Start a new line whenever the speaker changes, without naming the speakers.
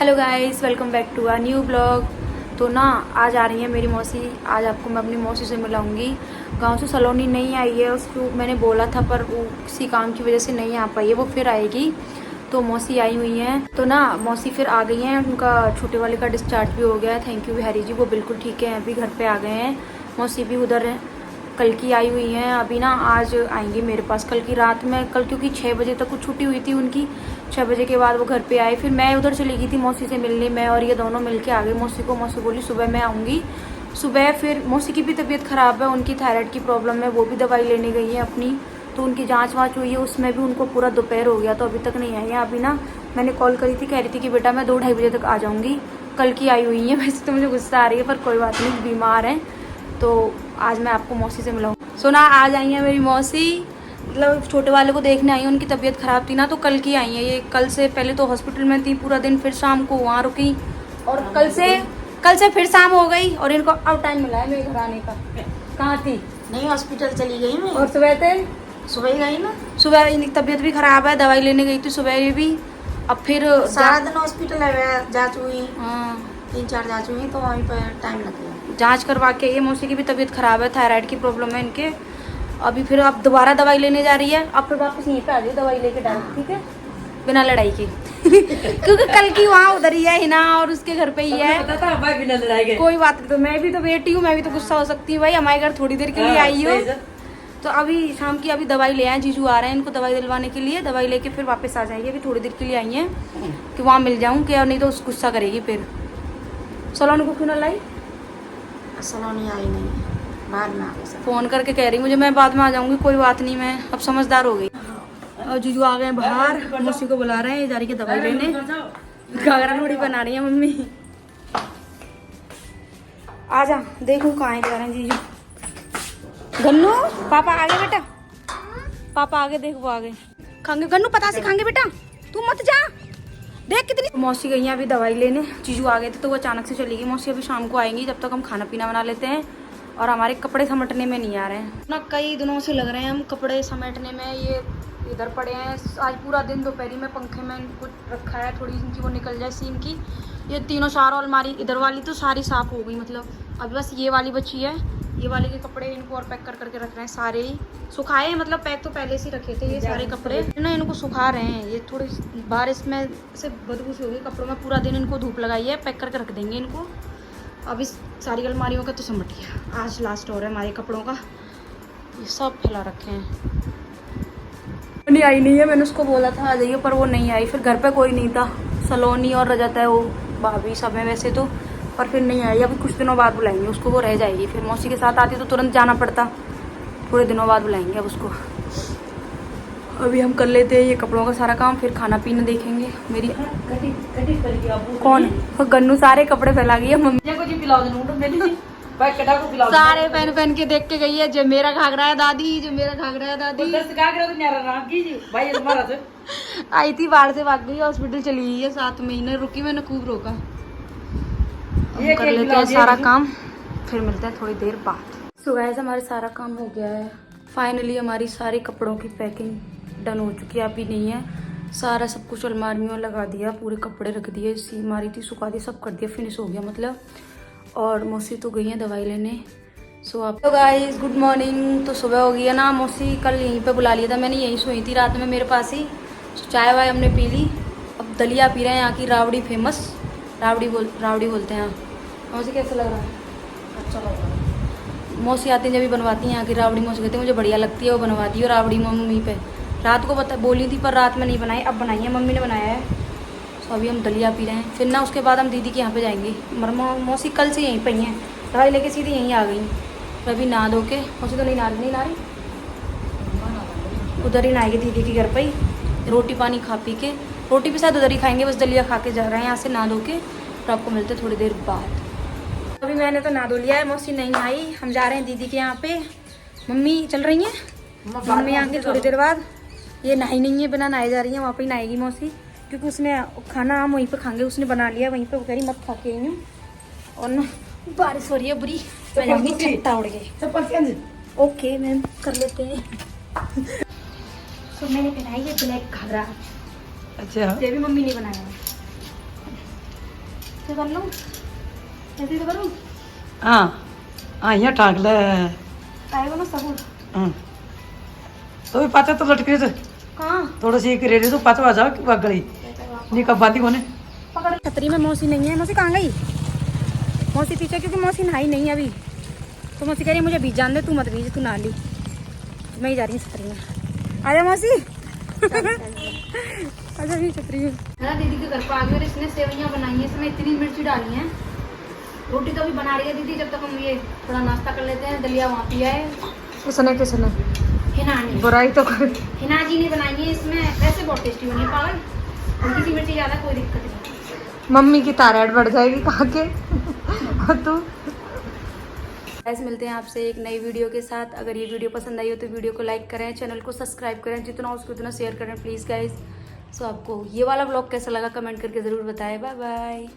Hello guys, welcome back to our new blog. तो ना आज आ रही है मेरी मौसी। आज आपको मैं अपनी मौसी से मिलाऊंगी। गांव से सलोनी नहीं आई है, उसको मैंने बोला था पर वो किसी काम की वजह से नहीं आ पाई है। वो फिर आएगी। तो मौसी आई हुई हैं। तो ना मौसी फिर आ गई हैं। उनका छोटे वाले का डिस्चार्ज भी हो गया है। थैंक यू बिहारी जी, वो बिल्कुल ठीक है, अभी घर पर आ गए हैं। मौसी भी उधर कल की आई हुई हैं। अभी ना आज आएंगी मेरे पास कल की रात में। कल क्योंकि 6 बजे तक कुछ छुट्टी हुई थी उनकी। 6 बजे के बाद वो घर पे आए। फिर मैं उधर चली गई थी मौसी से मिलने। मैं और ये दोनों मिलके आ गए मौसी को। मौसी बोली सुबह मैं आऊँगी। सुबह फिर मौसी की भी तबीयत ख़राब है, उनकी थायराइड की प्रॉब्लम है, वो भी दवाई लेने गई है अपनी। तो उनकी जाँच वाँच हुई है, उसमें भी उनको पूरा दोपहर हो गया तो अभी तक नहीं आई है। अभी ना मैंने कॉल करी थी, कह रही थी कि बेटा मैं 2-2:30 बजे तक आ जाऊँगी। कल की आई हुई है। वैसे तो मुझे गुस्सा आ रही है पर कोई बात नहीं, बीमार हैं। तो आज मैं आपको मौसी से मिलाऊँ। सुना आज आई है मेरी मौसी, मतलब छोटे वाले को देखने आई है। उनकी तबीयत ख़राब थी ना तो कल की आई है ये। कल से पहले तो हॉस्पिटल में थी पूरा दिन, फिर शाम को वहाँ रुकी और कल से फिर शाम हो गई और इनको अब टाइम मिला है मेरे घर आने का। कहाँ थी?
नहीं, हॉस्पिटल चली गई मैं।
और सुबह थे?
सुबह ही गई ना।
सुबह इनकी तबीयत भी ख़राब है, दवाई लेने गई थी सुबह ये भी। अब फिर
सारा दिन हॉस्पिटल है, जांच हुई।
हाँ
3-4 जांच हुई तो वहीं पर टाइम लग गया।
जांच करवा के ये मौसी की भी तबीयत ख़राब है, थायराइड की प्रॉब्लम है इनके। अभी फिर अब दोबारा दवाई लेने जा रही है। अब फिर वापस यहीं पे आ जाइए दवाई लेके डायरेक्ट, ठीक है, बिना लड़ाई के। क्योंकि कल की वहाँ उधर ही है हिना और उसके घर पे ही है।
बिना लड़ाई के
कोई बात नहीं, तो मैं भी तो बेटी हूँ, मैं भी तो गुस्सा हो सकती हूँ भाई। हमारे घर थोड़ी देर के लिए आई हो। तो अभी शाम की अभी दवाई ले आए, जीजू आ रहे हैं इनको दवाई दिलवाने के लिए। दवाई लेके फिर वापस आ जाएंगे। अभी थोड़ी देर के लिए आई हैं कि वहाँ मिल जाऊँ क्या, नहीं तो उस गुस्सा करेगी फिर। सलोनी को क्यों ना लाई?
सलोनी आई नहीं, बाद में आ गई।
फ़ोन करके कह रही मुझे मैं बाद में आ जाऊँगी। कोई बात नहीं, मैं अब समझदार हो गई। और जीजू आ गए बाहर, मौसी को बुला रहे हैं, ये जा रही है दवाई लेने। घाघरा रोटी बना रही है मम्मी। आजा देखूँ कहाँ है, कह रहे हैं जीजू। गन्नू पापा आ गए बेटा, पापा आ गए, देख वो आ गए। खाएंगे गन्नू, पता से खाएंगे बेटा, तू मत जा। देख कितनी मौसी गई हैं अभी दवाई लेने। जीजू आ गए थे तो वो अचानक से चली गई। मौसी अभी शाम को आएंगी, जब तक हम खाना पीना बना लेते हैं। और हमारे कपड़े समेटने में नहीं आ रहे हैं ना, कई दिनों से लग रहे हैं हम कपड़े समेटने में। ये इधर पड़े हैं, आज पूरा दिन दोपहरी में पंखे में इनको रखा है, थोड़ी इनकी वो निकल जाए सीम की। ये तीनों चारों अलमारी इधर वाली तो सारी साफ़ हो गई, मतलब अभी बस ये वाली बची है। ये वाले के कपड़े इनको और पैक करके रख रहे हैं, सारे ही सुखाए हैं, मतलब पैक तो पहले से रखे थे। ये सारे कपड़े ना इनको सुखा रहे हैं। ये थोड़ी बारिश में से बदबू सी हो गई कपड़ों में, पूरा दिन इनको धूप लगाई है, पैक करके रख देंगे इनको। अब इस सारी अलमारियों का तो समट गया, आज लास्ट हो रहा है हमारे कपड़ों का। ये सब फैला रखे हैं। नहीं आई नहीं है, मैंने उसको बोला था आ जाइए पर वो नहीं आई। फिर घर पे कोई नहीं था, सलोनी और रजत है, वो भाभी सब है वैसे तो, पर फिर नहीं आई। अभी कुछ दिनों बाद बुलाएंगे उसको, वो रह जाएगी। फिर मौसी के साथ आती तो तुरंत जाना पड़ता, थोड़े दिनों बाद बुलाएंगे अब उसको। अभी हम कर लेते हैं ये कपड़ों का सारा काम, फिर खाना पीना देखेंगे। मेरी कौन गन्नू सारे कपड़े फैला गई है मम्मी। सारे पहन पहन के देख के गई है, जो मेरा घाघरा है दादी, जो मेरा घाघरा है दादी। आई थी बाहर से, भाग गई, हॉस्पिटल चली गई है। 7 महीने रुकी, मैंने खूब रोका। अब कर लेते हैं सारा काम, फिर मिलते हैं थोड़ी देर बाद। सो गाइस हमारा सारा काम हो गया है फाइनली। हमारी सारे कपड़ों की पैकिंग डन हो चुकी है, अभी नहीं है। सारा सब कुछ अलमारी में लगा दिया, पूरे कपड़े रख दिए, सी मारी थी, सुखा दिया, सब कर दिया, फिनिश हो गया मतलब। और मौसी तो गई है दवाई लेने। सो आप तो गाइस गुड मॉर्निंग। तो सुबह हो गई है ना, मौसी कल यहीं पे बुला लिया था मैंने, यहीं सोई थी रात में मेरे पास ही। चाय वाय हमने पी ली, अब दलिया पी रहे हैं, यहाँ की रावड़ी फेमस। रावड़ी बोलते हैं यहाँ। मौसी कैसा लग रहा है?
अच्छा लग रहा है।
मौसी आती हैं जब भी बनवाती हैं यहाँ की रावड़ी। मौसी कहती है मुझे बढ़िया लगती है, वो बनवाती है रावड़ी मम्मी पे। रात को बोली थी पर रात में नहीं बनाई, अब बनाई है, मम्मी ने बनाया है। तो अभी हम दलिया पी रहे हैं। फिर ना उसके बाद हम दीदी के यहाँ पे जाएंगे। मौसी कल से यहीं पे ही हैं, दवाई लेके सीधी यहीं आ गई। तो अभी नहा धो के, मौसी तो नहीं नहा रही, उधर ही नहाएगी दीदी के घर पे ही। रोटी पानी खा पी के, रोटी भी शायद उधर ही खाएंगे, बस दलिया खा के जा रहे हैं यहाँ से नहा धो के। तो आपको मिलते थोड़ी देर बाद। अभी मैंने तो नहा धो लिया है, मौसी नहीं आई, हम जा रहे हैं दीदी के यहाँ पे। मम्मी चल रही हैं, मम्मी आएंगे थोड़ी देर बाद। ये नहाई नहीं है, बिना नहाए जा रही है, वहाँ पे ही नहाएगी मौसी, क्योंकि उसने खाना हम वहीं पे खाएंगे, उसने बना लिया वहीं पे। वो कह रही मत खा के आई हूँ। और ना बारिश हो रही है बुरी, मैं जाऊँगी छत्ता उड़ के। ओके मैम कर लेते हैं। तो मैंने पहनाई है ब्लैक घाघरा।
अच्छा,
ये भी मम्मी ने बनाया है। क्या कर लूँ, ऐसे तो करूँ।
हाँ यहाँ ठाक ले
आएगा ना सबूत।
तो भी पाचा तो लटके से
कहाँ
थोड़ा सी एक रेडी तो पाचा आ जाओ कि भाग गई नहीं कब बाती कोने
पकड़। छतरी में मौसी नहीं है, मौसी कहाँ गई? मौसी पीछे, क्योंकि मौसी नहाई नहीं है अभी, तो मौसी कह रही है मुझे बीज जान दे, तू मत बीज, तू नहा ली, मैं ही जा रही हूँ छतरी में। आ जा मौसी। अच्छा ये छतरी में है दीदी के घर पर आ गई और इसने सेवइयाँ बनाई हैं, इसमें इतनी मिर्ची डाली है। रोटी तो भी बना रही है दीदी, जब तक हम ये थोड़ा नाश्ता कर लेते हैं। दलिया वहाँ पिया है
किसने किसने
हिना ने,
बुराई तो कर।
हिना जी ने बनाई है। इसमें वैसे बहुत टेस्टी बनी है पागल, हल्की सी मिर्ची ज़्यादा कोई दिक्कत नहीं।
मम्मी की थायराइड बढ़ जाएगी खा के। और तू
ऐसे मिलते हैं आपसे एक नई वीडियो के साथ। अगर ये वीडियो पसंद आई हो तो वीडियो को लाइक करें, चैनल को सब्सक्राइब करें, जितना हो उसको उतना शेयर करें प्लीज़ गाइज। सो आपको ये वाला व्लॉग कैसा लगा कमेंट करके ज़रूर बताएं। Bye bye.